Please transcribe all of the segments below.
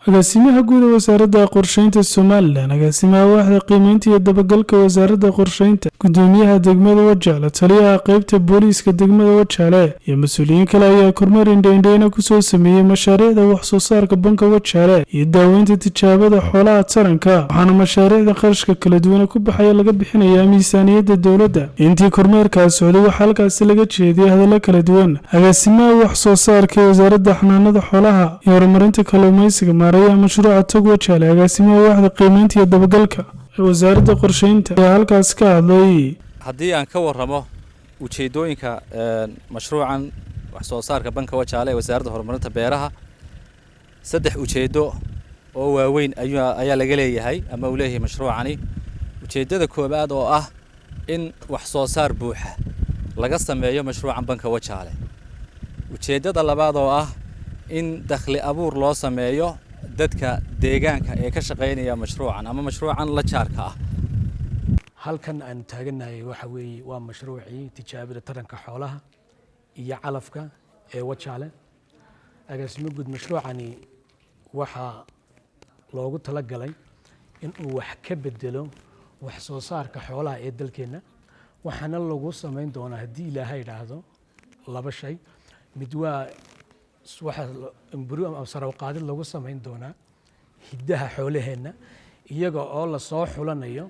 agaasimaha guud ee wasaaradda qorsheynta Somaliland, agaasimaha waaxda qiimeynta iyo dabagalka wasaaradda qorsheynta, gudoomiyaha degmada Wajaale, taliyaha qaybta booliiska degmada Wajaale iyo mas'uuliyiin kale ayaa kormeer indho-indheyna ku soo sameeyay mashaariicda wax soo saarka banka Wajaale iyo daaweynta tijaabada xoolaha taranka. Waxaana mashaariicda qarashka kala duwan ku baxaya laga bixinayaa miisaaniyadda dowladda. Intii kormeerkaas socday waxaa halkaasi laga jeediyay hadallo kala duwan. Agaasimaha wax soo saarka wasaaradda xanaanada xoolaha iyo horumarinta kalluumaysiga maarayaha mashruuca Tog Wajaale, agaasimaha waaxda qiimeynta iyo dabagalka wasaaradda qorsheynta ayaa halkaas ka hadlay. haddii aan ka warramo ujeedooyinka mashruucan wax soo saarka banka Wajaale ee wasaaradda horumarinta beeraha, saddex ujeedo oo waaweyn ayaa laga leeyahay ama uu leeyahay mashruucani. ujeedada koobaad oo ah in wax soo saar buuxa laga sameeyo mashruucan banka Wajaale. ujeedada labaad oo ah in dakhli abuur loo sameeyo dadka deegaanka ee ka shaqeynaya mashruucan ama mashruucan la jaarka ah. halkan aan taaganahay waxa weeye waa mashruucii tijaabada taranka xoolaha iyo calafka ee Wajaale. agaasimo guud mashruucani waxa loogu talagalay in uu wax ka bedelo wax soo saarka xoolaha ee dalkeena, waxaana lagu sameyn doonaa haddii Ilaahay yiraahdo laba shay. mid waa waxa saraw qaadid lagu sameyn doonaa hiddaha xoolaheena iyaga oo la soo xulanayo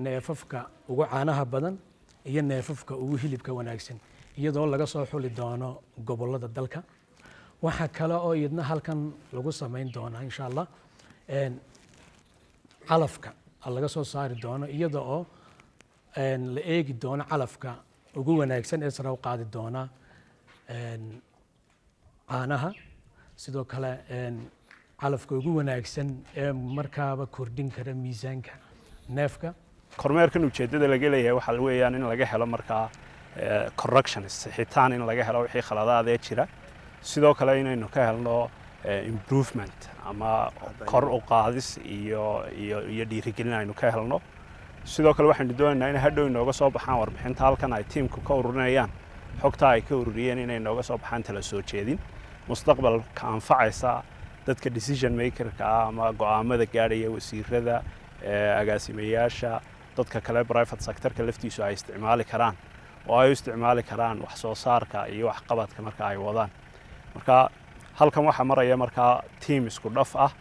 neefafka ugu caanaha badan iyo neefafka ugu hilibka wanaagsan iyadoo laga soo xuli doono gobollada dalka. waxa kale oo iyadna halkan lagu sameyn doonaa insha Allah calafka laga soo saari doono iyada oo la eegi doono calafka ugu wanaagsan ee saraw qaadi doona caanaha, sidoo kale calafka ugu wanaagsan ee markaaba kordhin kara miisaanka neefka. kormeerkan ujeedada laga leeyahay waxa weeyaan in laga helo markaa corrections xitaan in laga helo wixii khaladaad ee jira, sidoo kale inaynu ka helno improvement ama kor u qaadis iyo dhiirigelin aynu ka helno. sidoo kale waxaanu doonaynaa in hadhow inooga soo baxaan warbixinta halkan ay tiimku ka ururinayaan, xogta ay ka ururiyeen inay nooga soo baxaan tala soo jeedin mustaqbalka anfacaysa dadka decision makerka ah ama go'aamada gaadhaya wasiirada, agaasimayaasha, dadka kale private sectorka laftiisu ay isticmaali karaan oo ay isticmaali karaan wax soo saarka iyo wax qabadka marka ay wadaan. marka halkan waxa maraya marka team isku dhaf ah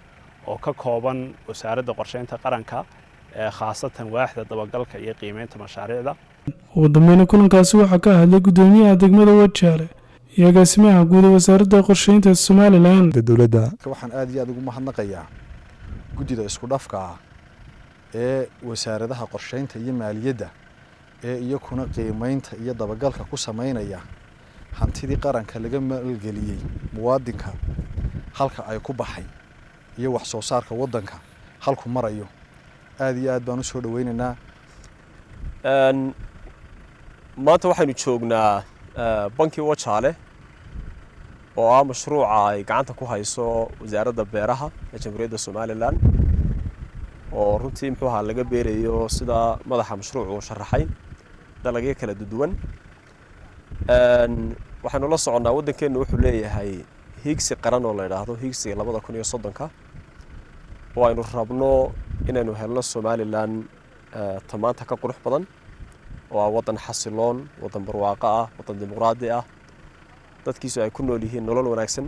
oo ka kooban wasaaradda qorsheynta qaranka khaasatan waaxda dabagalka iyo qiimeynta mashaariicda. ugu dambeyn kulankaasi waxaa ka hadlay gudoomiyaha degmada Wajaale iyo agaasimaha guud ee wasaaradda qorsheynta Somaliland. dowladda waxaan aad iyo aad ugu mahadnaqayaa guddida isku dhafka ah ee wasaaradaha qorsheynta iyo maaliyadda ee iyaguna qiimeynta iyo dabagalka ku sameynaya hantidii qaranka laga maalgeliyay muwaadinka halka ay ku baxay iyo wax soo saarka waddanka halku marayo. aad iyo aad baan u soo dhaweynaynaa. maanta waxaynu joognaa banki Wajaale oo ah mashruuca ay gacanta ku hayso wasaaradda beeraha ee Jamhuuriyadda Somaliland oo runtii muxuu ahaa laga beerayo sida madaxa mashruucu uu sharaxay dalagyo kala duwan. waxaanu la soconaa waddankeenu wuxuu leeyahay higsi qaran oo la yiraahdo higsiga 2030 oo aynu rabno inaynu helno Somaliland tamaanta ka qurux badan oo ah waddan xasiloon, waddan barwaaqo ah, waddan dimuqraadi ah, dadkiisu ay ku nool yihiin nolol wanaagsan,